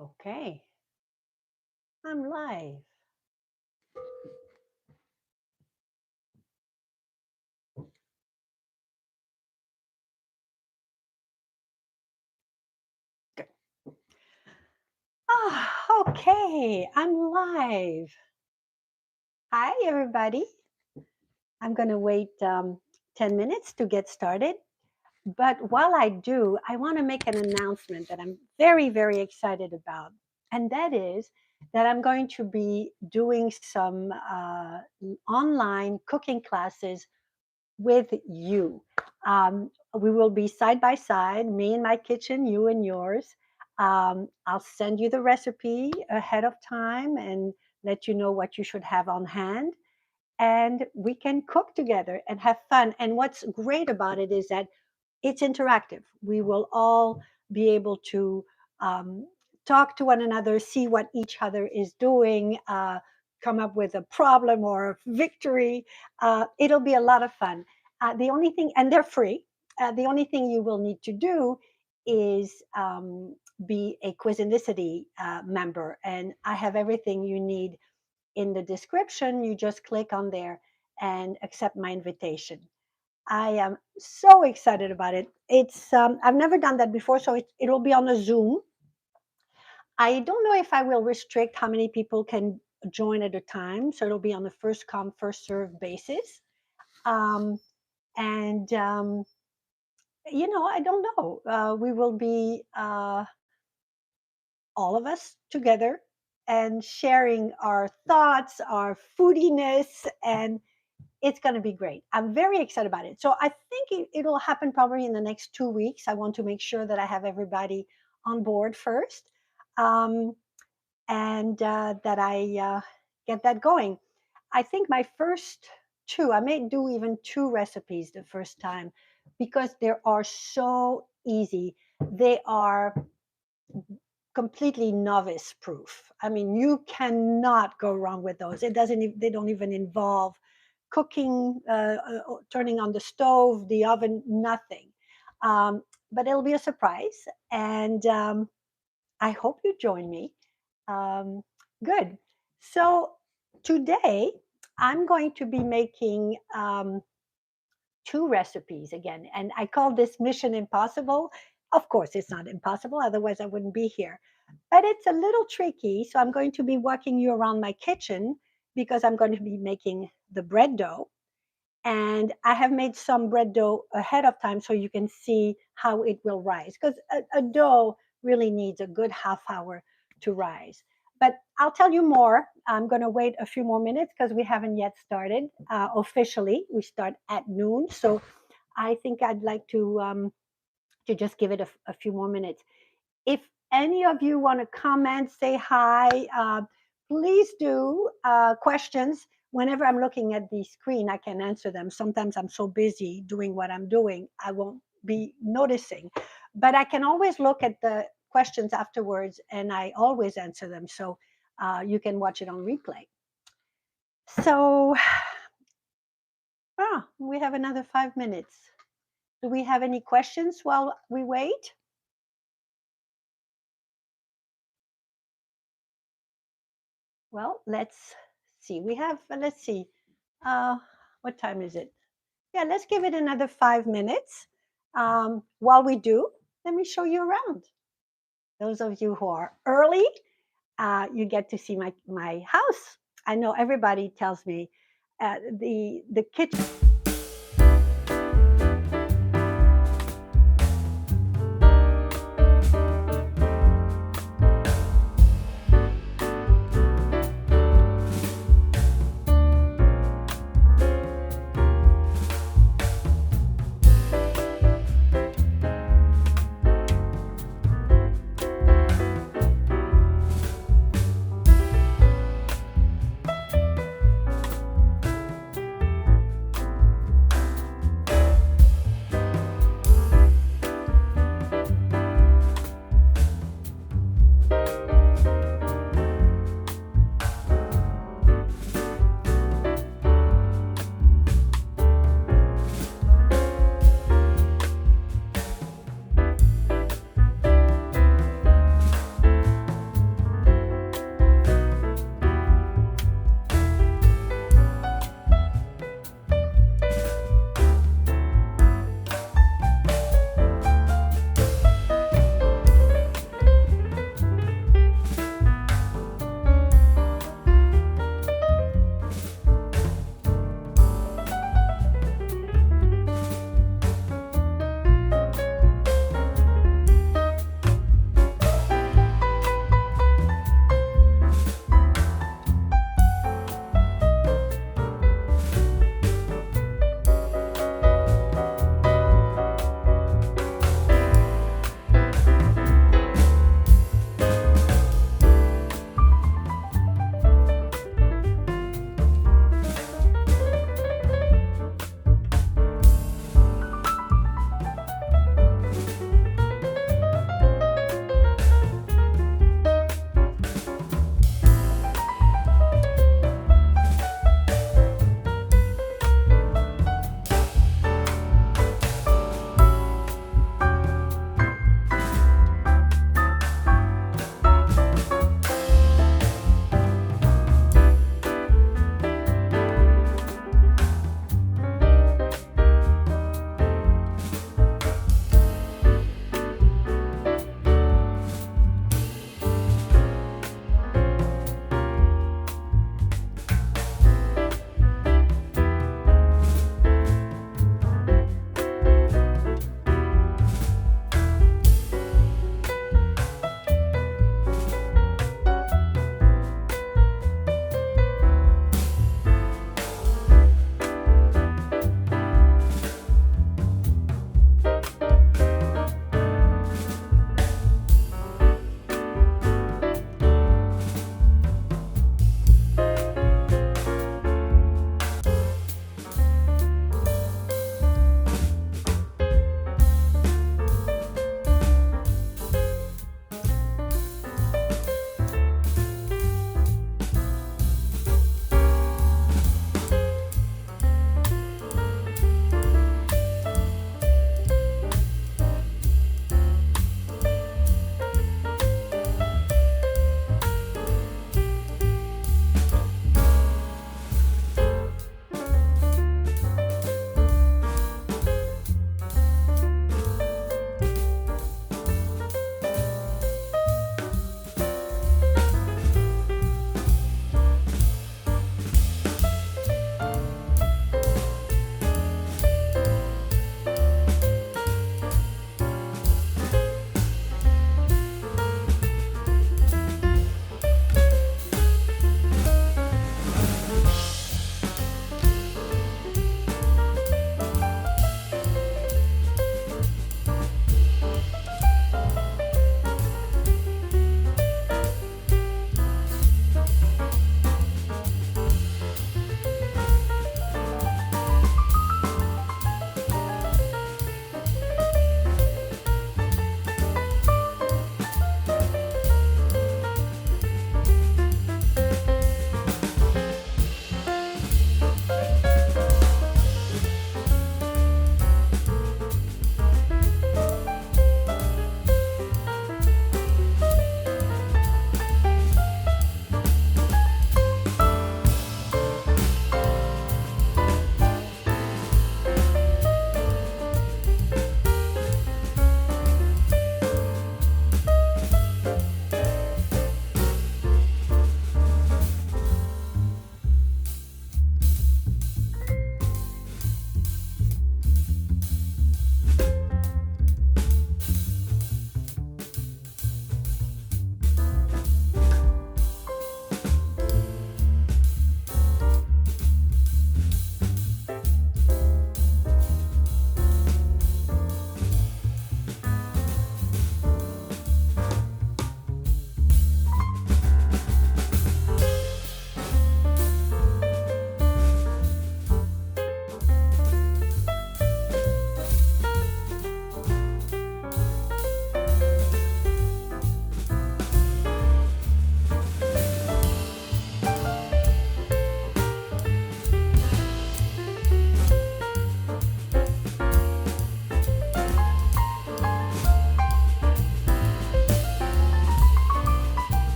Okay, I'm live. Good. Okay, I'm live. Hi, everybody. I'm going to wait 10 minutes to get started. But while I do, I want to make an announcement that I'm very, very excited about. And that is that I'm going to be doing some online cooking classes with you. We will be side by side, me in my kitchen, you in yours. I'll send you the recipe ahead of time and let you know what you should have on hand. And we can cook together and have fun. And what's great about it is that it's interactive. We will all be able to um, talk to one another, see what each other is doing, come up with a problem or a victory. It'll be a lot of fun. The only thing, and they're free, the only thing you will need to do is be a Quizinicity member. And I have everything you need in the description. You just click on there and accept my invitation. I am so excited about it. It's I've never done that before, so it'll be on a Zoom. I don't know if I will restrict how many people can join at a time, so it'll be on a first come first serve basis. Um, and I don't know. We will be all of us together and sharing our thoughts, our foodiness, and it's going to be great. I'm very excited about it. So I think it'll happen probably in the next 2 weeks. I want to make sure that I have everybody on board first, um, and that I get that going. I think my first two, I may do even two recipes the first time because they are so easy. They are completely novice proof. I mean, you cannot go wrong with those. It doesn't. They don't even involve cooking, turning on the stove, the oven, nothing. But it'll be a surprise, and I hope you join me. Um, Good. So today I'm going to be making two recipes again, and I call this Mission Impossible. Of course, it's not impossible, otherwise, I wouldn't be here. But it's a little tricky, so I'm going to be walking you around my kitchen because I'm going to be making the bread dough. And I have made some bread dough ahead of time so you can see how it will rise because a dough really needs a good half hour to rise. But I'll tell you more. I'm going to wait a few more minutes because we haven't yet started officially. We start at noon. So I think I'd like to just give it a few more minutes. If any of you want to comment, say hi, please do. Questions. Whenever I'm looking at the screen, I can answer them. Sometimes I'm so busy doing what I'm doing, I won't be noticing. But I can always look at the questions afterwards and I always answer them. So you can watch it on replay. So we have another 5 minutes. Do we have any questions while we wait? Well, let's see. We have, let's see, uh, what time is it? Yeah, let's give it another 5 minutes. While we do, let me show you around. Those of you who are early, you get to see my house. I know everybody tells me the kitchen.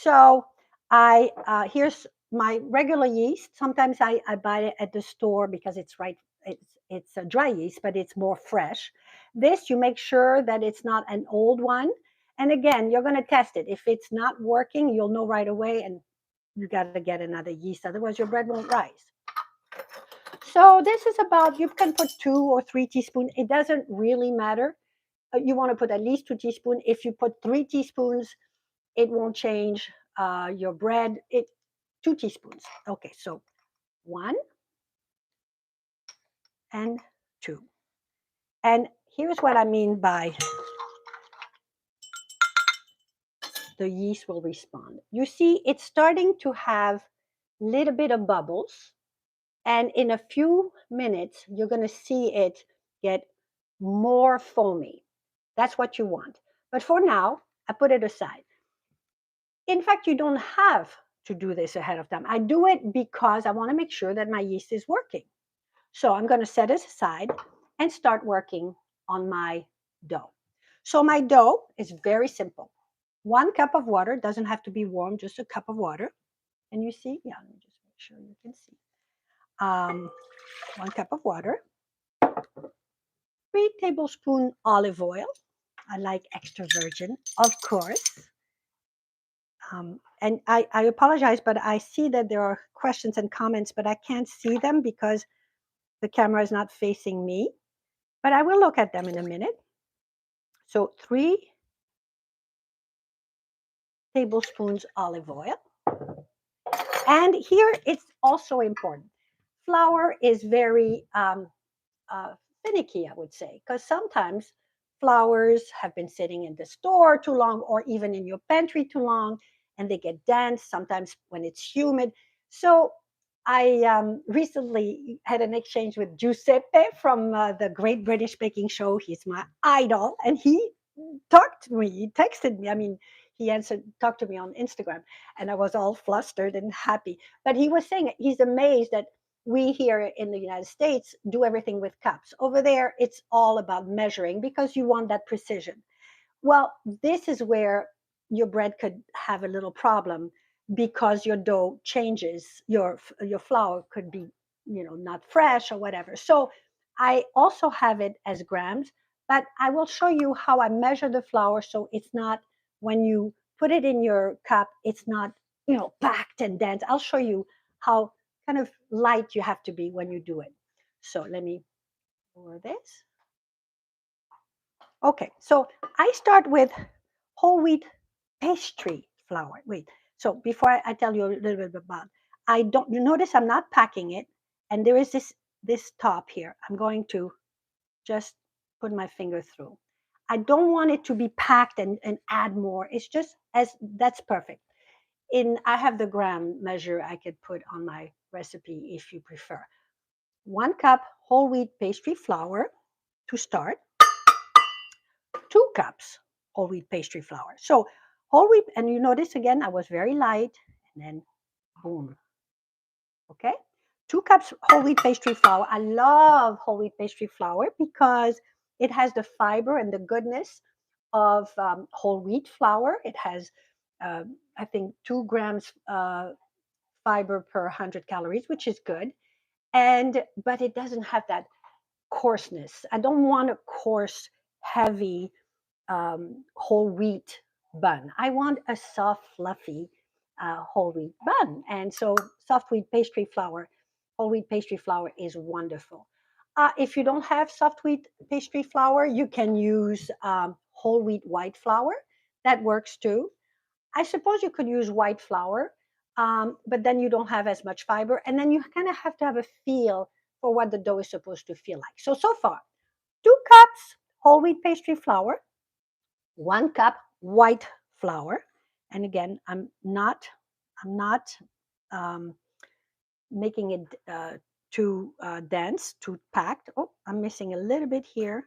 So here's my regular yeast. Sometimes I buy it at the store because it's right. It's a dry yeast, but it's more fresh. This you make sure that it's not an old one. And again, you're going to test it. If it's not working, you'll know right away, and you got to get another yeast. Otherwise, your bread won't rise. So this is about, you can put 2 or 3 teaspoons. It doesn't really matter. You want to put at least 2 teaspoons. If you put 3 teaspoons, it won't change your bread. 2 teaspoons. Okay, so 1 and 2. And here's what I mean by the yeast will respond. You see, it's starting to have a little bit of bubbles. And in a few minutes, you're going to see it get more foamy. That's what you want. But for now, I put it aside. In fact, you don't have to do this ahead of time. I do it because I want to make sure that my yeast is working. So I'm going to set it aside and start working on my dough. So my dough is very simple. 1 cup of water, doesn't have to be warm, just a cup of water. And you see, yeah, let me just make sure you can see. 1 cup of water, 3 tablespoons olive oil. I like extra virgin, of course. And I apologize, but I see that there are questions and comments, but I can't see them because the camera is not facing me. But I will look at them in a minute. So 3 tablespoons olive oil. And here it's also important. Flour is very finicky, I would say, because sometimes flours have been sitting in the store too long or even in your pantry too long, and they get dense sometimes when it's humid. So I recently had an exchange with Giuseppe from the Great British Baking Show. He's my idol, and he talked to me. He texted me. I mean, he talked to me on Instagram, and I was all flustered and happy. But he was saying he's amazed that we here in the United States do everything with cups. Over there, it's all about measuring because you want that precision. Well, this is where your bread could have a little problem because your dough changes. Your flour could be, not fresh or whatever. So I also have it as grams, but I will show you how I measure the flour so it's not, when you put it in your cup, it's not, packed and dense. I'll show you how kind of light you have to be when you do it. So let me pour this. Okay, so I start with whole wheat pastry flour. Wait, so before I tell you a little bit about, you notice I'm not packing it, and there is this top here. I'm going to just put my finger through. I don't want it to be packed and add more. It's just that's perfect. I have the gram measure I could put on my recipe if you prefer. 1 cup whole wheat pastry flour to start. 2 cups whole wheat pastry flour. So whole wheat, and you notice again, I was very light, and then boom. Okay, 2 cups whole wheat pastry flour. I love whole wheat pastry flour because it has the fiber and the goodness of whole wheat flour. It has, I think, 2 grams fiber per 100 calories, which is good. But it doesn't have that coarseness. I don't want a coarse, heavy whole wheat bun. I want a soft, fluffy whole wheat bun. And so soft wheat pastry flour, whole wheat pastry flour is wonderful. If you don't have soft wheat pastry flour, you can use whole wheat white flour. That works too. I suppose you could use white flour, but then you don't have as much fiber. And then you kind of have to have a feel for what the dough is supposed to feel like. So far, 2 cups whole wheat pastry flour, 1 cup white flour. And again, I'm not um, making it too dense, too packed. Oh, I'm missing a little bit here.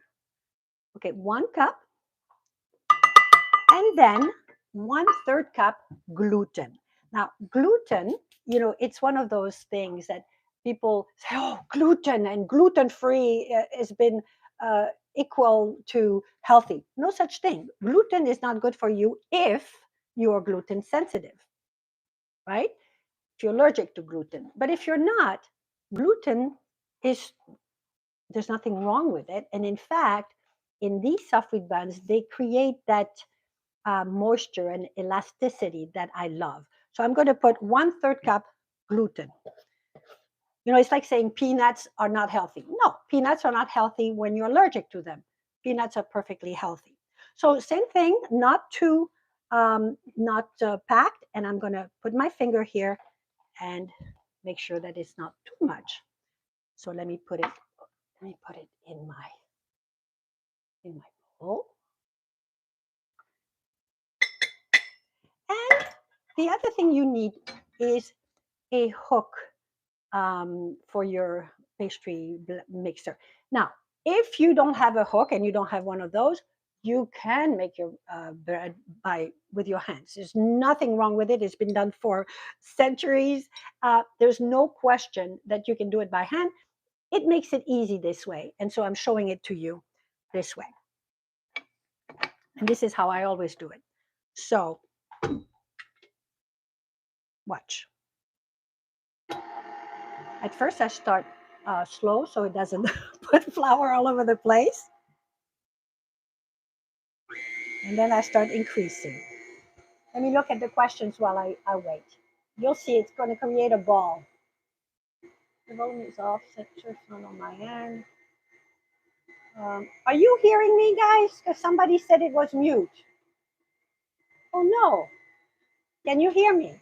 Okay, 1 cup. And then 1/3 cup gluten. Now, gluten, it's one of those things that people say, oh, gluten and gluten-free has been equal to healthy. No such thing. Gluten is not good for you if you are gluten sensitive. right? If you're allergic to gluten. But if you're not, gluten is, there's nothing wrong with it. And in fact, in these soft wheat buns, they create that moisture and elasticity that I love. So I'm going to put 1/3 cup gluten. You know, it's like saying peanuts are not healthy. No, peanuts are not healthy when you're allergic to them. Peanuts are perfectly healthy. So same thing, not too, not packed. And I'm going to put my finger here and make sure that it's not too much. So let me put it. Let me put it in my bowl. And the other thing you need is a hook for your pastry mixer. Now, if you don't have a hook and you don't have one of those, you can make your bread with your hands. There's nothing wrong with it. It's been done for centuries. There's no question that you can do it by hand. It makes it easy this way. And so I'm showing it to you this way. And this is how I always do it. So watch. At first, I start slow so it doesn't put flour all over the place. And then I start increasing. Let me look at the questions while I wait. You'll see it's going to create a ball. The volume is off, it's not on my end. Are you hearing me, guys? Because somebody said it was mute. Oh, no. Can you hear me?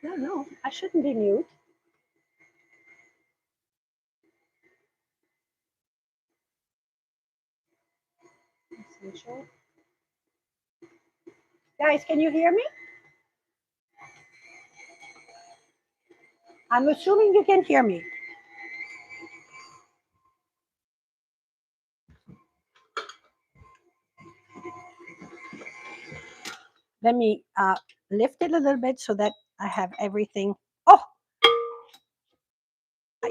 No, I shouldn't be mute. Essential. Guys, can you hear me? I'm assuming you can hear me. Let me lift it a little bit so that I have everything. Oh,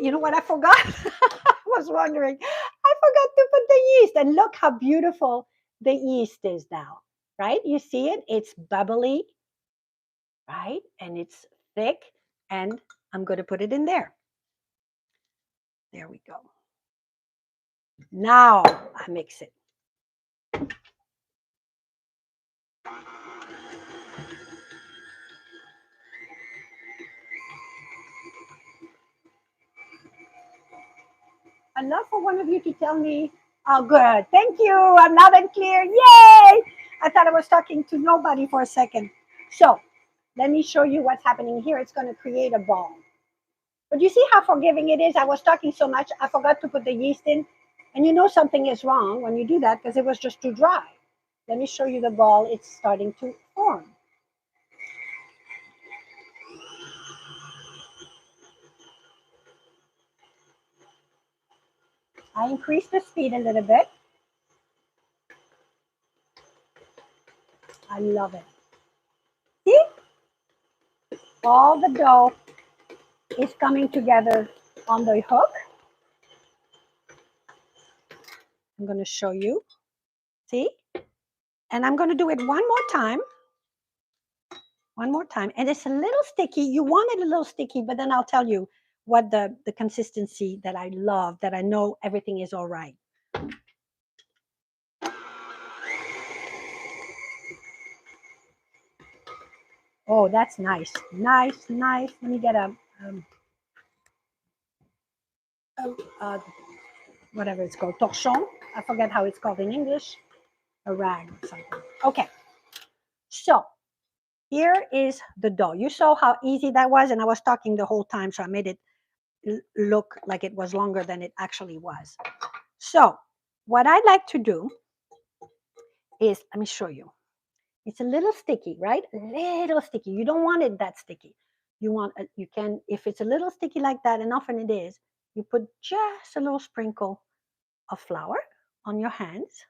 you know what I forgot? I was wondering. I forgot to put the yeast. And look how beautiful the yeast is now, right? You see it? It's bubbly, right? And it's thick. And I'm going to put it in there. There we go. Now I mix it. I'd love for one of you to tell me, oh, good. Thank you. I'm loud and clear. Yay. I thought I was talking to nobody for a second. So let me show you what's happening here. It's going to create a ball. But you see how forgiving it is? I was talking so much, I forgot to put the yeast in. And you know something is wrong when you do that because it was just too dry. Let me show you the ball. It's starting to form. I increased the speed a little bit. I love it. See? All the dough is coming together on the hook. I'm going to show you. See? And I'm going to do it one more time. One more time. And it's a little sticky. You want it a little sticky, but then I'll tell you what the consistency that I love, that I know everything is all right. Oh, that's nice. Nice, nice. Let me get a whatever it's called, torchon. I forget how it's called in English. A rag or something. Okay. So here is the dough. You saw how easy that was, and I was talking the whole time, so I made it look like it was longer than it actually was. So what I like to do is, let me show you. It's a little sticky, right? A little sticky. You don't want it that sticky. You want, you can, if it's a little sticky like that, and often it is, you put just a little sprinkle of flour on your hands,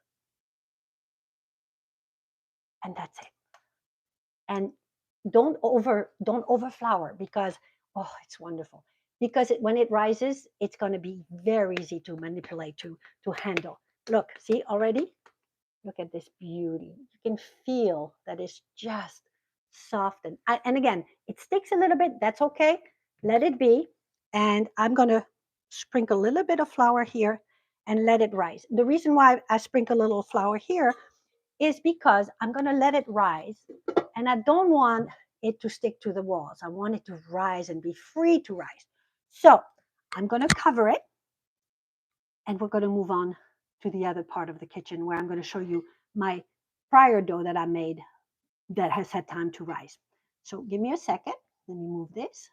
and that's it. And don't over flour, because it's wonderful, because when it rises, it's going to be very easy to manipulate, to handle. Look, see already, Look at this beauty. You can feel that it's just soft. And again, it sticks a little bit. That's okay. Let it be. And I'm going to sprinkle a little bit of flour here and let it rise. The reason why I sprinkle a little flour here is because I'm going to let it rise. And I don't want it to stick to the walls. I want it to rise and be free to rise. So I'm going to cover it. And we're going to move on to the other part of the kitchen where I'm going to show you my prior dough that I made that has had time to rise. So give me a second. Let me move this.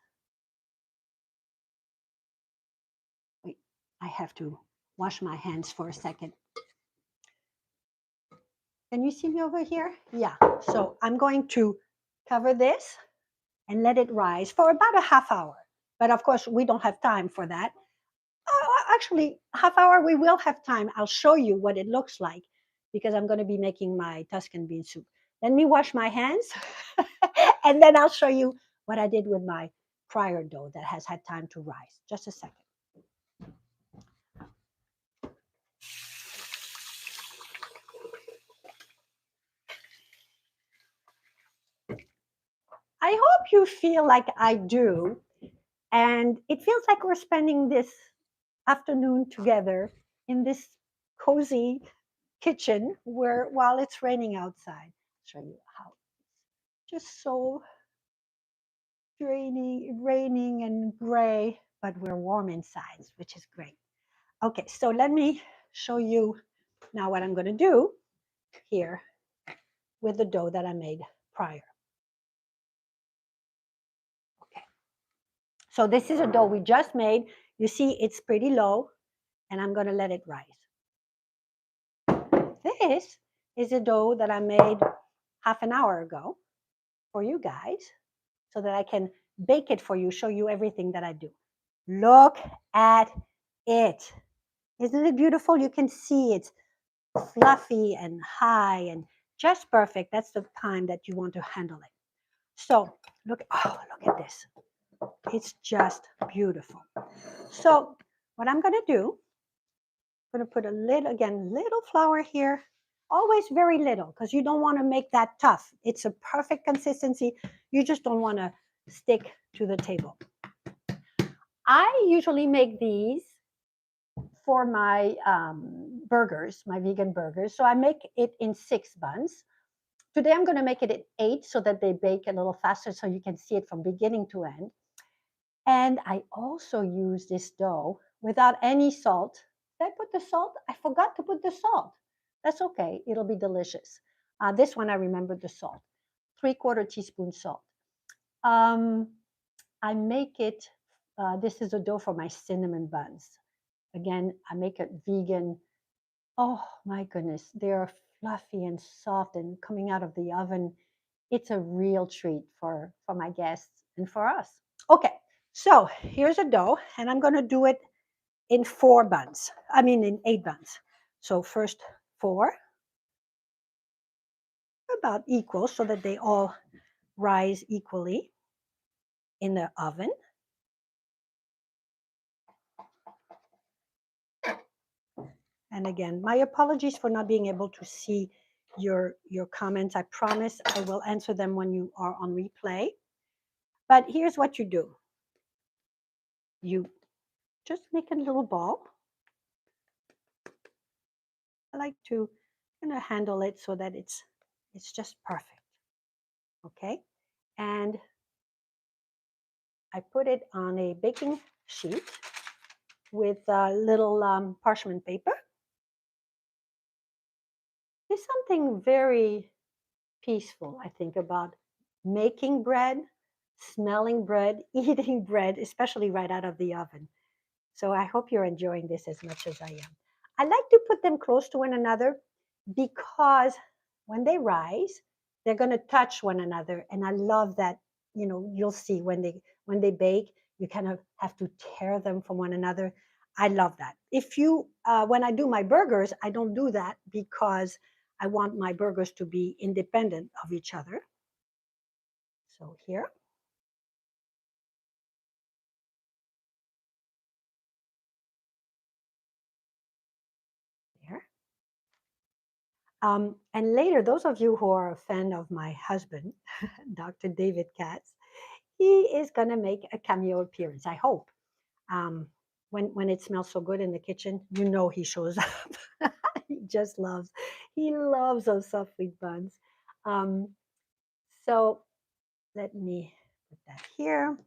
Wait, I have to wash my hands for a second. Can you see me over here? Yeah. So I'm going to cover this and let it rise for about a half hour. But of course, we don't have time for that. Actually, half hour, we will have time. I'll show you what it looks like because I'm going to be making my Tuscan bean soup. Let me wash my hands and then I'll show you what I did with my prior dough that has had time to rise. Just a second. I hope you feel like I do. And it feels like we're spending this afternoon together in this cozy kitchen where while it's raining outside. I'll show you how it's just so raining and gray, but we're warm inside, which is great. Okay, so let me show you now what I'm going to do here with the dough that I made prior. Okay, so this is a dough we just made. You see it's pretty low, and I'm going to let it rise. This is a dough that I made half an hour ago for you guys so that I can bake it for you, show you everything that I do. Look at it. Isn't it beautiful? You can see it's fluffy and high and just perfect. That's the time that you want to handle it. So look at this. It's just beautiful. So what I'm going to do, I'm going to put a little flour here. Always very little because you don't want to make that tough. It's a perfect consistency. You just don't want to stick to the table. I usually make these for my burgers, my vegan burgers. So I make it in 6 buns. Today I'm going to make it in 8 so that they bake a little faster so you can see it from beginning to end. And I also use this dough without any salt. Did I put the salt? I forgot to put the salt. That's okay. It'll be delicious. This one I remembered the salt. 3/4 teaspoon salt. I make it, this is a dough for my cinnamon buns. Again, I make it vegan. Oh my goodness, they're fluffy and soft and coming out of the oven. It's a real treat for my guests and for us. Okay, so here's a dough, and I'm going to do it in 4 buns. I mean, in 8 buns. So first 4, about equal, so that they all rise equally in the oven. And again, my apologies for not being able to see your comments. I promise I will answer them when you are on replay. But here's what you do. You just make a little ball. I like to kind of handle it so that it's just perfect. Okay? And I put it on a baking sheet with a little parchment paper. There's something very peaceful, I think, about making bread, smelling bread, eating bread, especially right out of the oven. So I hope you're enjoying this as much as I am. I like to put them close to one another because when they rise, they're going to touch one another. And I love that, you'll see when they bake, you kind of have to tear them from one another. I love that. When I do my burgers, I don't do that because I want my burgers to be independent of each other. So here. There. And later, those of you who are a fan of my husband, Dr. David Katz, he is going to make a cameo appearance, I hope. Um, when it smells so good in the kitchen, you know he shows up. He loves those soft sweet buns. Um, so let me put that here.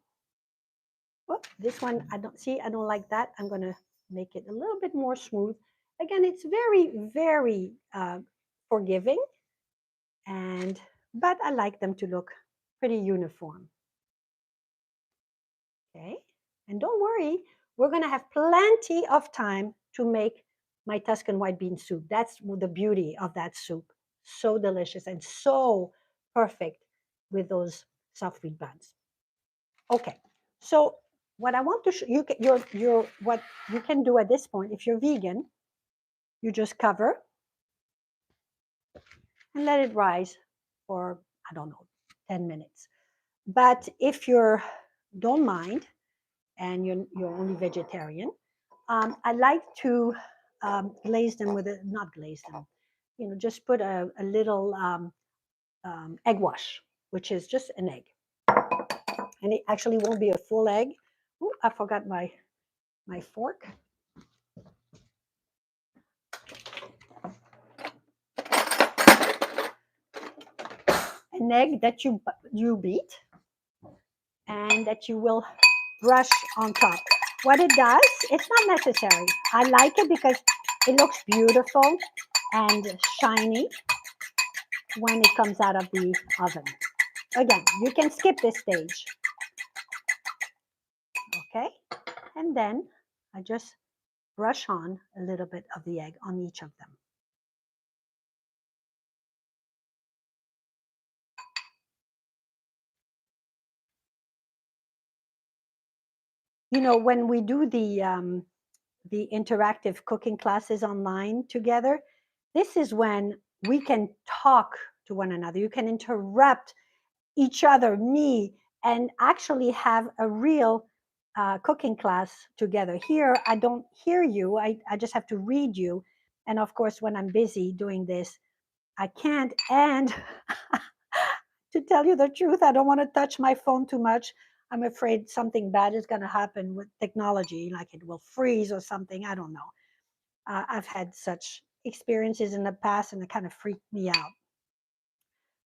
Whoop, this one, I don't like that. I'm going to make it a little bit more smooth. Again, it's very, very forgiving, but I like them to look pretty uniform. Okay, and don't worry, we're going to have plenty of time to make my Tuscan white bean soup. That's the beauty of that soup. So delicious and so perfect with those soft wheat buns. Okay, so what I want to show you, what you can do at this point, if you're vegan, you just cover and let it rise for, I don't know, 10 minutes. But if you don't mind and you're only vegetarian, I like to glaze them with not glaze them, just put a little egg wash, which is just an egg. And it actually won't be a full egg. Ooh, I forgot my fork. An egg that you beat and that you will brush on top. What it does, it's not necessary. I like it because it looks beautiful and shiny when it comes out of the oven. Again, you can skip this stage. Okay, and then I just brush on a little bit of the egg on each of them. When we do the interactive cooking classes online together, this is when we can talk to one another. You can interrupt each other, me, and actually have a real cooking class together. Here, I don't hear you, I just have to read you. And of course, when I'm busy doing this, I can't. And to tell you the truth, I don't want to touch my phone too much. I'm afraid something bad is going to happen with technology, like it will freeze or something. I don't know. I've had such experiences in the past and it kind of freaked me out.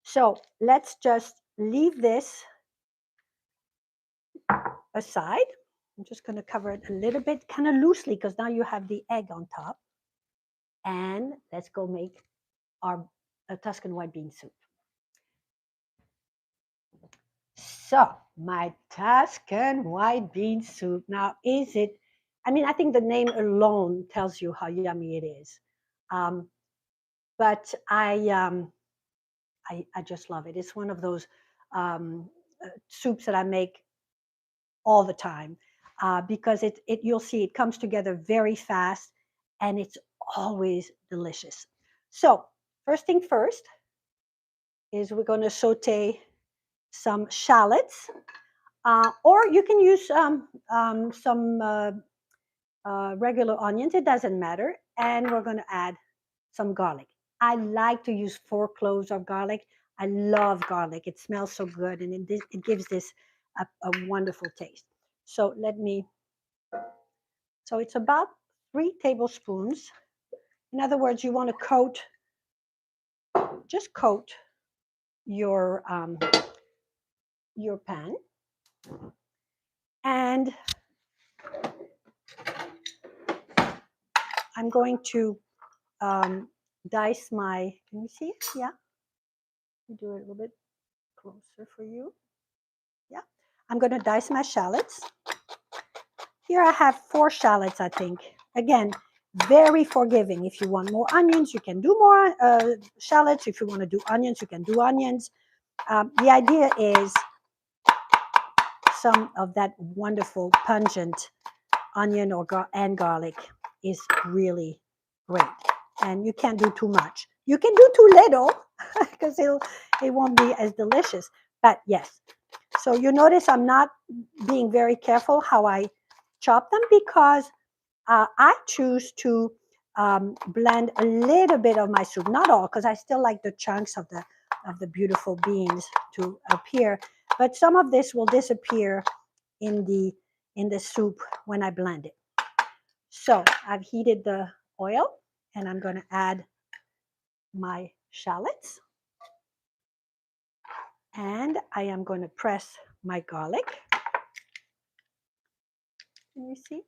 So let's just leave this aside. I'm just going to cover it a little bit, kind of loosely, because now you have the egg on top. And let's go make our Tuscan white bean soup. So, my Tuscan white bean soup. Now, I think the name alone tells you how yummy it is. But I just love it. It's one of those soups that I make all the time because you'll see it comes together very fast and it's always delicious. So, first thing first is we're going to saute some shallots. Or you can use some regular onions, it doesn't matter. And we're going to add some garlic. I like to use 4 cloves of garlic. I love garlic. It smells so good and it gives this a wonderful taste. So it's about 3 tablespoons. In other words, you want to just coat your pan. And I'm going to dice can you see it? Yeah. Do it a little bit closer for you. Yeah. I'm going to dice my shallots. Here I have 4 shallots, I think. Again, very forgiving. If you want more onions, you can do more shallots. If you want to do onions, you can do onions. The idea is some of that wonderful pungent onion and garlic is really great. And you can't do too much. You can do too little because it won't be as delicious. But yes, so you notice I'm not being very careful how I chop them because I choose to blend a little bit of my soup, not all, because I still like the chunks of the beautiful beans to appear, but some of this will disappear in the soup when I blend it. So I've heated the oil, and I'm going to add my shallots, and I am going to press my garlic. Can you see?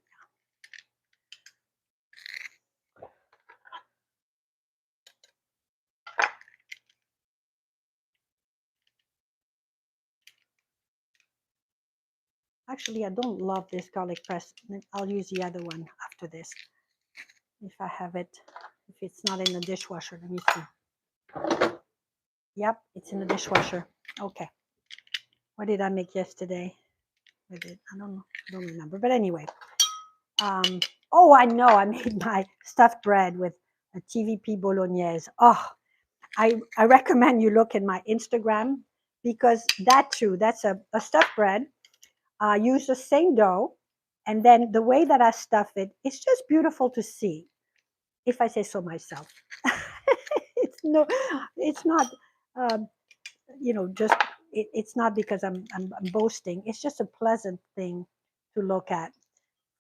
Actually, I don't love this garlic press. I'll use the other one after this. If I have it, if it's not in the dishwasher, let me see. Yep, it's in the dishwasher. Okay. What did I make yesterday with it? I don't know. I don't remember. But anyway. Oh, I know. I made my stuffed bread with a TVP bolognese. Oh, I recommend you look at my Instagram, because that too, that's a stuffed bread. Use the same dough. And then the way that I stuff it, it's just beautiful to see, if I say so myself. It's not, um, just it's not because I'm boasting. It's just a pleasant thing to look at,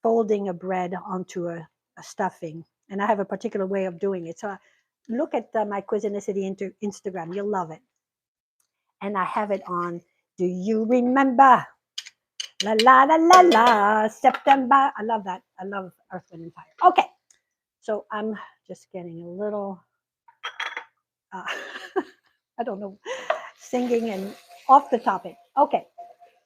folding a bread onto a stuffing. And I have a particular way of doing it. So look at my Cuisinicity Instagram. You'll love it. And I have it on. Do you remember? La la la la la. September. I love that. I love Earth, Wind, and Fire. Okay. So I'm just getting a little, uh, I don't know, singing and off the topic. Okay.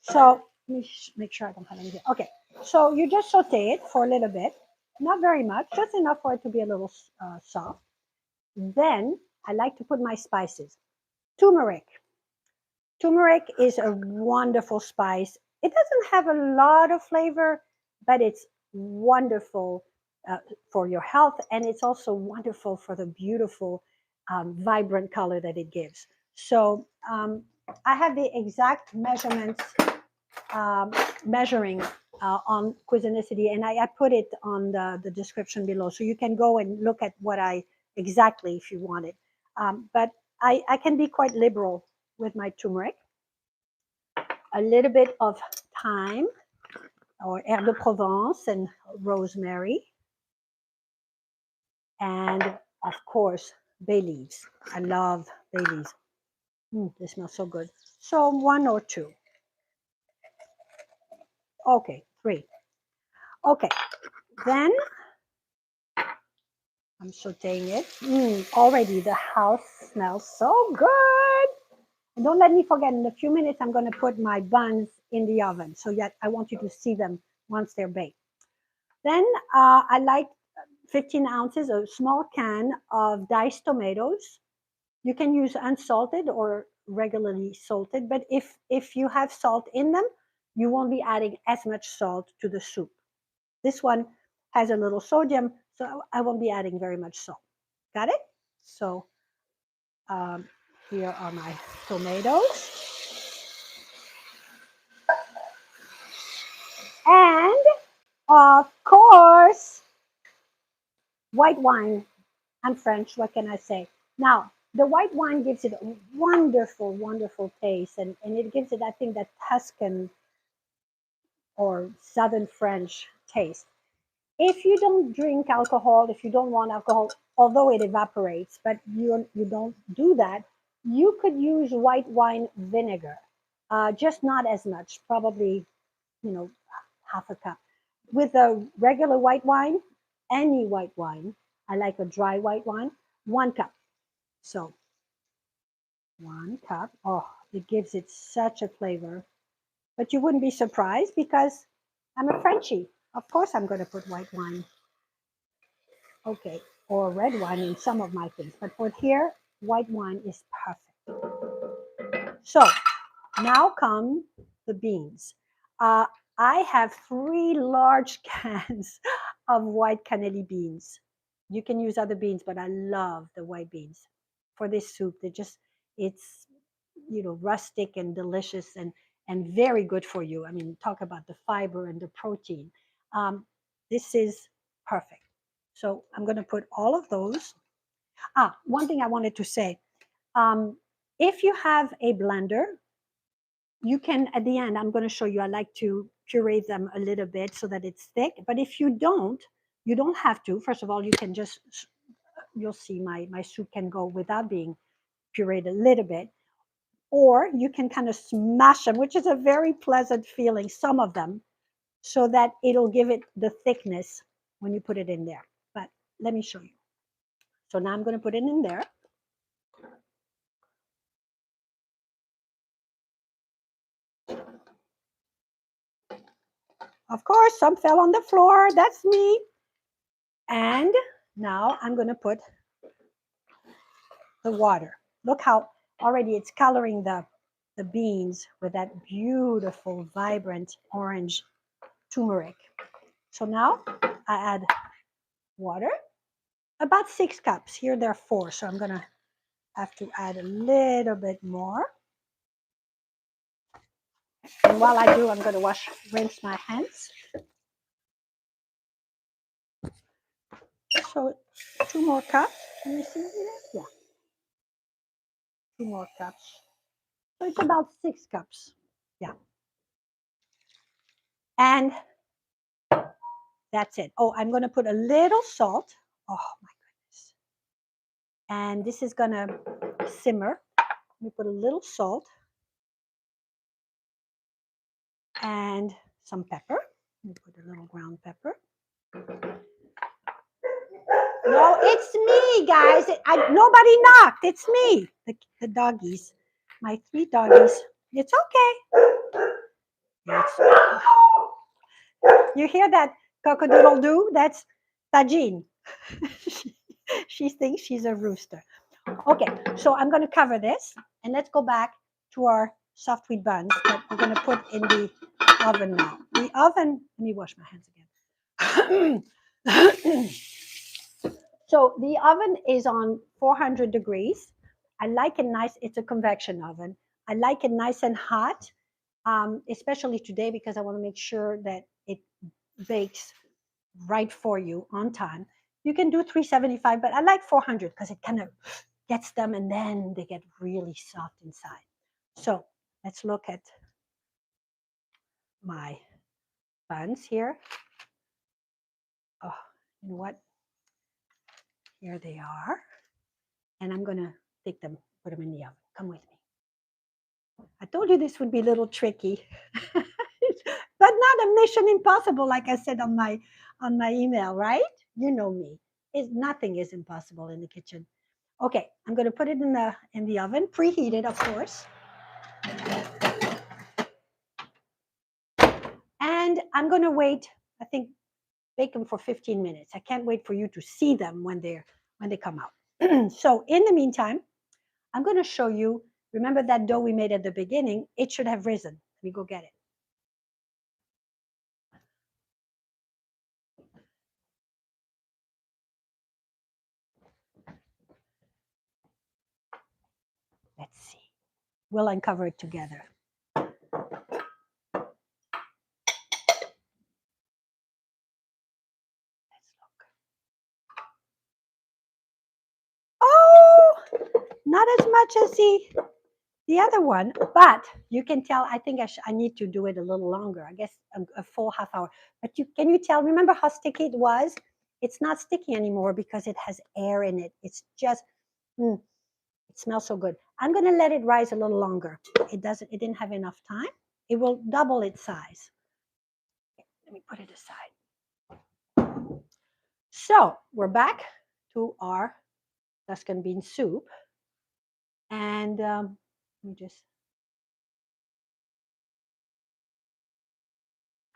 So let me make sure I don't have anything. Okay. So you just saute it for a little bit, not very much, just enough for it to be a little soft. Then I like to put my spices. Turmeric. Turmeric is a wonderful spice. It doesn't have a lot of flavor, but it's wonderful for your health, and it's also wonderful for the beautiful, vibrant color that it gives. So I have the exact measurements, measuring on Cuisinicity, and I put it on the description below, so you can go and look at what I exactly, if you want it. But I can be quite liberal with my turmeric. A little bit of thyme, or herbe de Provence, and rosemary, and of course bay leaves. I love bay leaves. They smell so good. So 1 or 2. Okay, 3. Okay, then I'm sauteing it. Already the house smells so good. And don't let me forget, in a few minutes, I'm going to put my buns in the oven. So yet I want you to see them once they're baked. Then I like 15 ounces, a small can of diced tomatoes. You can use unsalted or regularly salted, but if you have salt in them, you won't be adding as much salt to the soup. This one has a little sodium, so I won't be adding very much salt. Got it? So here are my tomatoes. And of course, white wine. I'm French, what can I say? Now, the white wine gives it a wonderful, wonderful taste, and it gives it, I think, that Tuscan or Southern French taste. If you don't drink alcohol, if you don't want alcohol, although it evaporates, but you don't do that, you could use white wine vinegar, just not as much, probably, half a cup. With a regular white wine, any white wine, I like a dry white wine, 1 cup. So 1 cup. Oh, it gives it such a flavor. But you wouldn't be surprised, because I'm a Frenchie. Of course, I'm going to put white wine. Okay, or red wine in some of my things. But for here, white wine is perfect. So now come the beans. I have 3 large cans of white cannelli beans. You can use other beans, but I love the white beans for this soup. It's rustic and delicious, and very good for you. I mean, talk about the fiber and the protein. This is perfect. So I'm going to put all of those. One thing I wanted to say. If you have a blender, you can, at the end, I'm going to show you, I like to puree them a little bit so that it's thick. But if you don't have to. First of all, you can just, you'll see my soup can go without being pureed a little bit. Or you can kind of smash them, which is a very pleasant feeling, some of them, so that it'll give it the thickness when you put it in there. But let me show you. So now I'm going to put it in there. Of course, some fell on the floor. That's me. And now I'm going to put the water. Look how already it's coloring the beans with that beautiful, vibrant orange turmeric. So now I add water, about 6 cups. Here there are 4, so I'm going to have to add a little bit more. And while I do, I'm going to rinse my hands. So 2 more cups. Can you see here? Yeah. 2 more cups. So it's about 6 cups. Yeah. And that's it. Oh, I'm going to put a little salt. Oh, my goodness. And this is going to simmer. Let me put a little salt and some pepper. Let me put a little ground pepper. No, it's me, guys. Nobody knocked. It's me. The doggies. My 3 doggies. It's okay. You hear that cock-a-doodle-doo? That's Tajin. She thinks she's a rooster. Okay, so I'm going to cover this, and let's go back to our soft wheat buns that we're going to put in the oven now. The oven, let me wash my hands again. So the oven is on 400 degrees. I like it nice. It's a convection oven. I like it nice and hot, especially today because I want to make sure that it bakes right for you on time. You can do 375, but I like 400 because it kind of gets them and then they get really soft inside. So let's look at my buns here. Oh, you know what? Here they are. And I'm going to take them, put them in the oven. Come with me. I told you this would be a little tricky, but not a mission impossible, like I said on my email, right? You know me. Nothing is impossible in the kitchen. Okay, I'm going to put it in the oven, preheated, of course. And I'm going to wait, I think, bake them for 15 minutes. I can't wait for you to see them when they come out. So in the meantime, I'm going to show you, remember that dough we made at the beginning? It should have risen. Let me go get it. Let's see. We'll uncover it together. Oh, not as much as the other one, but you can tell, I think I need to do it a little longer. I guess a full half hour. But can you tell, remember how sticky it was? It's not sticky anymore because it has air in it. It's just, it smells so good. I'm going to let it rise a little longer. It didn't have enough time. It will double its size. Let me put it aside. So we're back to our Tuscan bean soup. And let me just,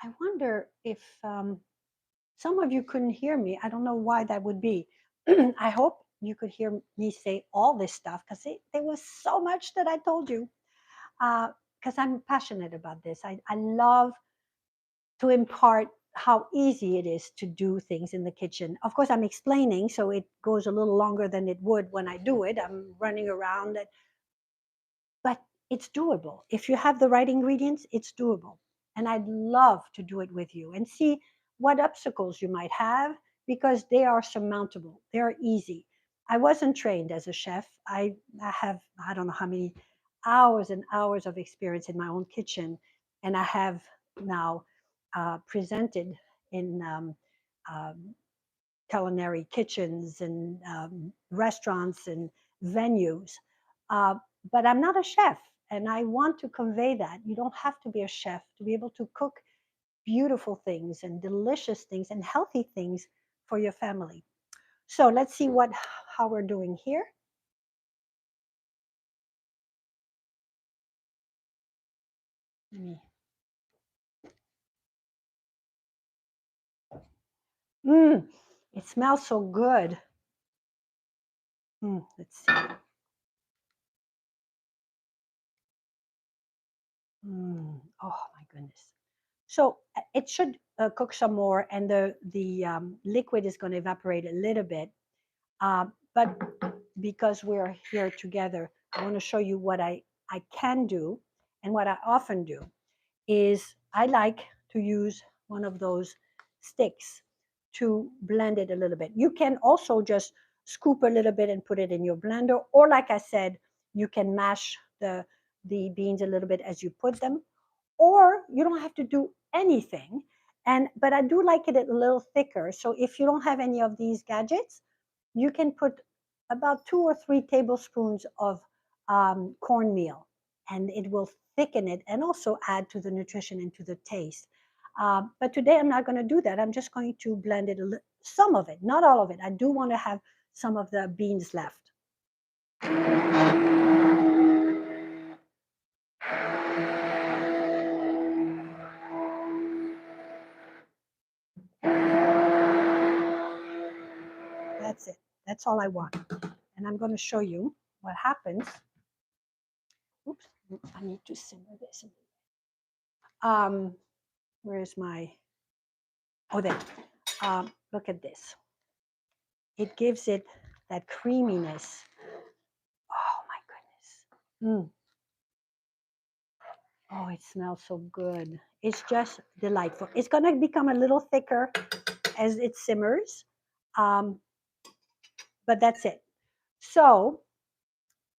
I wonder if some of you couldn't hear me. I don't know why that would be. I hope you could hear me say all this stuff because there was so much that I told you. Because I'm passionate about this. I love to impart how easy it is to do things in the kitchen. Of course, I'm explaining, so it goes a little longer than it would when I do it. I'm running around, but it's doable. If you have the right ingredients, it's doable. And I'd love to do it with you and see what obstacles you might have because they are surmountable. They are easy. I wasn't trained as a chef. I have, I don't know how many hours and hours of experience in my own kitchen, and I have now presented in um, culinary kitchens and restaurants and venues. Uh, but I'm not a chef, and I want to convey that you don't have to be a chef to be able to cook beautiful things and delicious things and healthy things for your family. So let's see what how we're doing here. Let me- Mm, it smells so good. Let's see. Oh my goodness. So it should cook some more, and the liquid is going to evaporate a little bit. But because we're here together, I want to show you what I can do, and what I often do is I like to use one of those sticks to blend it a little bit. You can also just scoop a little bit and put it in your blender, or like I said, you can mash the beans a little bit as you put them, or you don't have to do anything. And but I do like it a little thicker. So if you don't have any of these gadgets, you can put about 2 or 3 tablespoons of cornmeal, and it will thicken it and also add to the nutrition and to the taste. But today I'm not going to do that. I'm just going to blend it some of it, not all of it. I do want to have some of the beans left. That's it. That's all I want. And I'm going to show you what happens. Oops, I need to simmer this. Um, where's my, oh, there. Look at this. It gives it that creaminess. Oh my goodness. Oh, it smells so good. It's just delightful. It's going to become a little thicker as it simmers, um, but that's it. So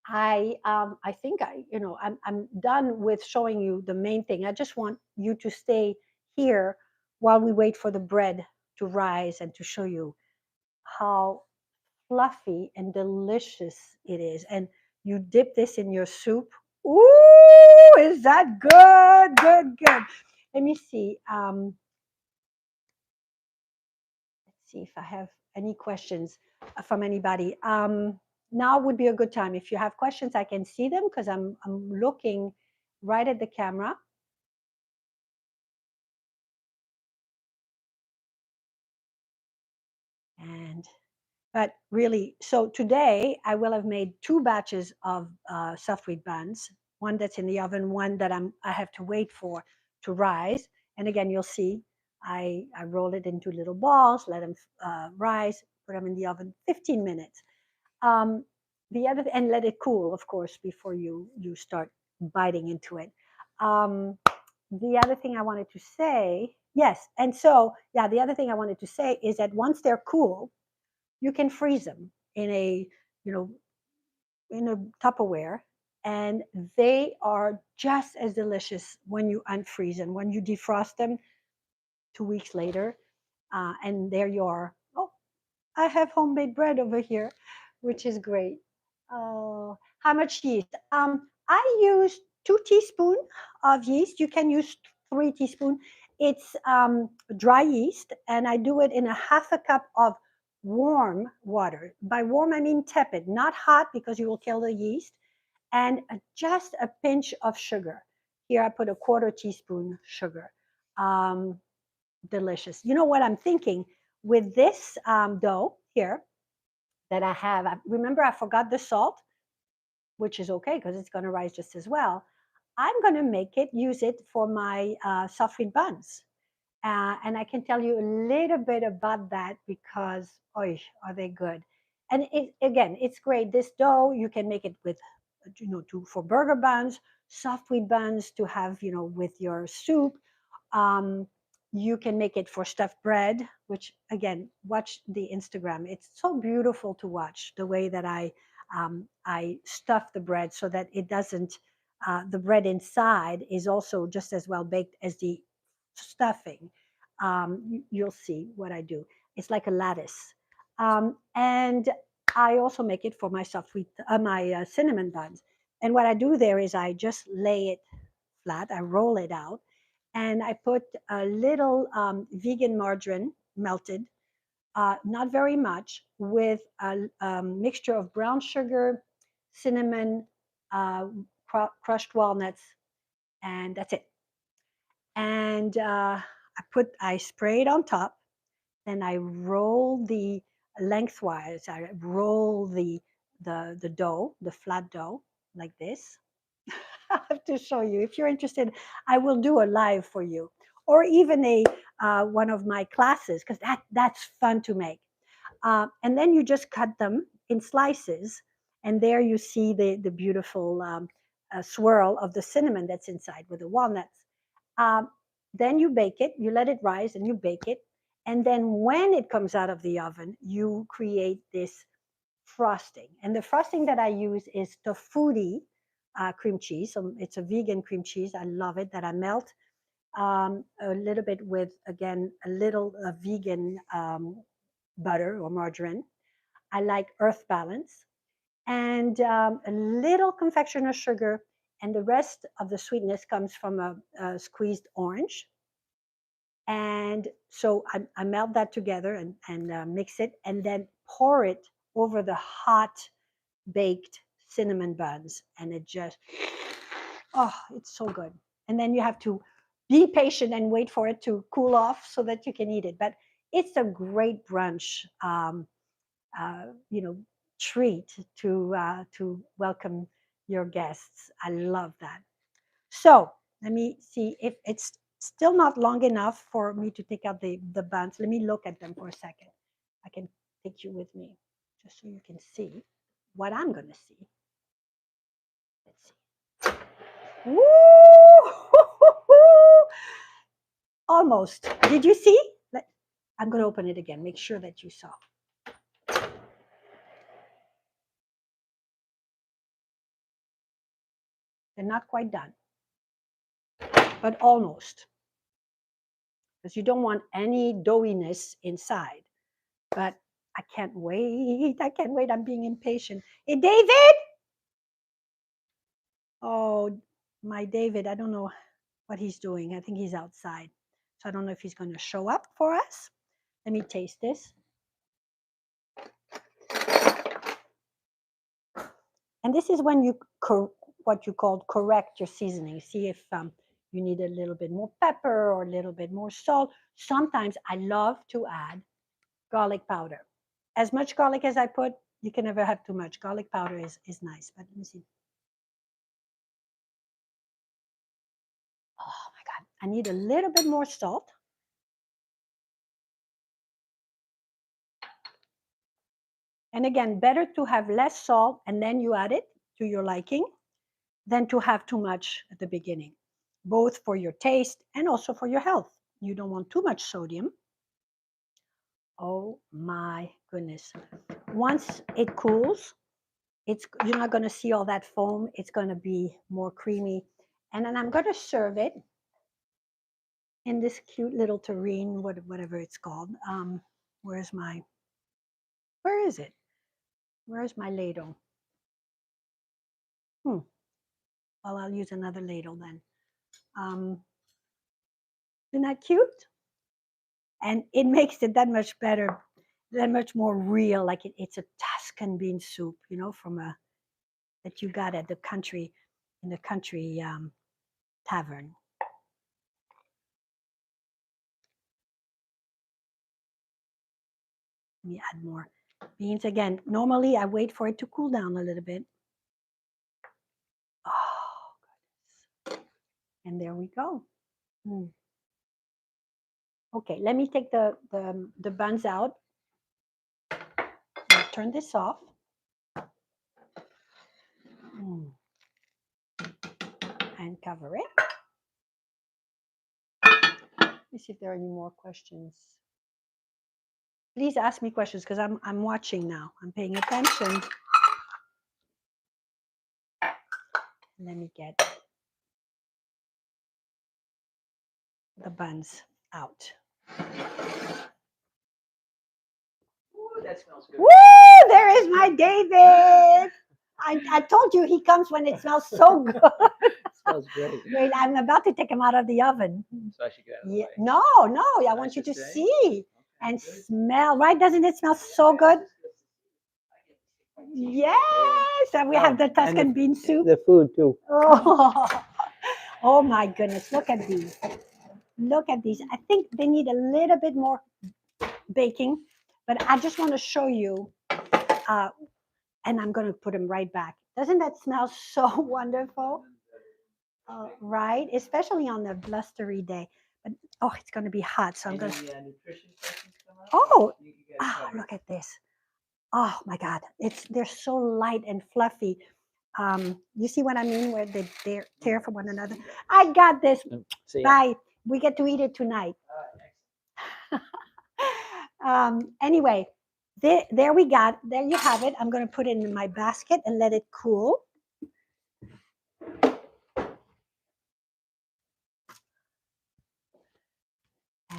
I think I'm done with showing you the main thing. I just want you to stay here while we wait for the bread to rise and to show you how fluffy and delicious it is. And you dip this in your soup. Ooh, is that good? Good, good. Let me see. Let's see if I have any questions from anybody. Now would be a good time. If you have questions, I can see them because I'm looking right at the camera. And but really, so today I will have made 2 batches of soft wheat buns. One that's in the oven, one that I have to wait for to rise. And again, you'll see I roll it into little balls, let them rise, put them in the oven 15 minutes. Um, the other and let it cool, of course, before you start biting into it. Um, the other thing I wanted to say, yes, and so yeah, the other thing I wanted to say is that once they're cool, you can freeze them in a you know in a Tupperware, and they are just as delicious when you unfreeze them. When you defrost them 2 weeks later, and there you are. Oh, I have homemade bread over here, which is great. Oh, how much yeast? I use 2 teaspoons of yeast. You can use 3 teaspoons. It's dry yeast, and I do it in a half a cup of warm water. By warm, I mean tepid, not hot because you will kill the yeast, and just a pinch of sugar. Here, I put a 1/4 teaspoon sugar. Um, Delicious. You know what I'm thinking with this dough here that I have? Remember, I forgot the salt, which is okay because it's going to rise just as well. I'm going to use it for my soft wheat buns. And I can tell you a little bit about that because, oh, are they good? And again, it's great. This dough, you can make it with, for burger buns, soft wheat buns to have, with your soup. Um, You can make it for stuffed bread, which again, watch the Instagram. It's so beautiful to watch the way that I stuff the bread so that it doesn't. The bread inside is also just as well baked as the stuffing. You'll see what I do. It's like a lattice, and I also make it for my soft wheat, my cinnamon buns. And what I do there is I just lay it flat. I roll it out and I put a little vegan margarine melted, not very much, with a mixture of brown sugar, cinnamon, crushed walnuts, and that's it. And I spray it on top. Then I roll the lengthwise. I roll the dough, the flat dough, like this. I have to show you. If you're interested, I will do a live for you, or even a one of my classes, because that's fun to make. And then you just cut them in slices, and there you see the beautiful swirl of the cinnamon that's inside with the walnuts. Um, then you bake it. You let it rise, and you bake it. And then when it comes out of the oven, you create this frosting. And the frosting that I use is tofuti cream cheese. So it's a vegan cream cheese. I love it. That I melt a little bit with, again, a little vegan butter or margarine. I like Earth Balance and a little confectioner sugar. And the rest of the sweetness comes from a squeezed orange. And so I melt that together and mix it and then pour it over the hot baked cinnamon buns. And it just, oh, it's so good. And then you have to be patient and wait for it to cool off so that you can eat it. But it's a great brunch, you know, treat to welcome your guests. I love that. So let me see if it's still not long enough for me to take out the buns. Let me look at them for a second. I can take you with me just so you can see what I'm going to see. Let's see. Woo! Almost. Did you see? I'm going to open it again. Make sure that you saw. They're not quite done, but almost. Because you don't want any doughiness inside. But I can't wait. I can't wait. I'm being impatient. Hey, David! Oh, my David. I don't know what he's doing. I think he's outside. So I don't know if he's going to show up for us. Let me taste this. And this is when you what you call correct your seasoning. See if you need a little bit more pepper or a little bit more salt. Sometimes I love to add garlic powder. As much garlic as I put, you can never have too much. Garlic powder is nice. But let me see. Oh my God, I need a little bit more salt. And again, better to have less salt and then you add it to your liking than to have too much at the beginning, both for your taste and also for your health. You don't want too much sodium. Oh my goodness. Once it cools, you're not going to see all that foam. It's going to be more creamy. And then I'm going to serve it in this cute little terrine, whatever it's called. Where is it? Where's my ladle? Well, I'll use another ladle then. Isn't that cute? And it makes it that much better, that much more real. Like it's a Tuscan bean soup, you know, that you got at the country, in the country tavern. Let me add more beans again. Normally, I wait for it to cool down a little bit. Oh, goodness. And there we go. Okay, let me take the buns out. I'll turn this off. And cover it. me see if there are any more questions. Please ask me questions because I'm watching now. I'm paying attention. Let me get the buns out. Ooh, that smells good. Woo! There is my David. I told you he comes when it smells so good. It smells great. Wait, I'm about to take him out of the oven. So I should get out of the Yeah, way. no, I want you to just say? see and good. smell. Right? Doesn't it smell so good? Yes, and we have the Tuscan bean soup. The food too. Oh, oh my goodness! Look at these. Look at these. I think they need a little bit more baking, but I just want to show you. And I'm going to put them right back. Doesn't that smell so wonderful? Right? Especially on a blustery day. But oh, it's going to be hot, so I'm going to. Nutrition questions come up? Oh, You get it covered. look at this. Oh my God, they're so light and fluffy. You see what I mean? Where they tear from one another. I got this. See ya. Bye. We get to eat it tonight. Anyway, there we got. There you have it. I'm going to put it in my basket and let it cool.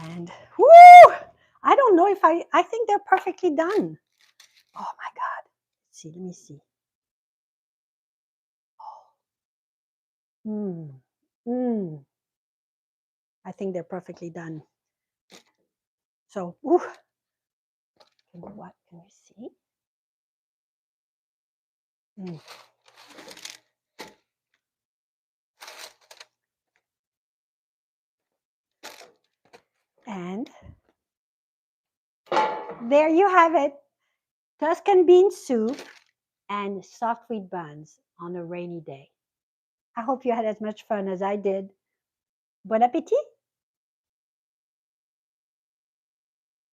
And whoo! I don't know if I think they're perfectly done. Oh my God. Let's see, let me see. I think they're perfectly done. So, what can you see? And there you have it. Tuscan bean soup and soft wheat buns on a rainy day. I hope you had as much fun as I did. Bon appetit!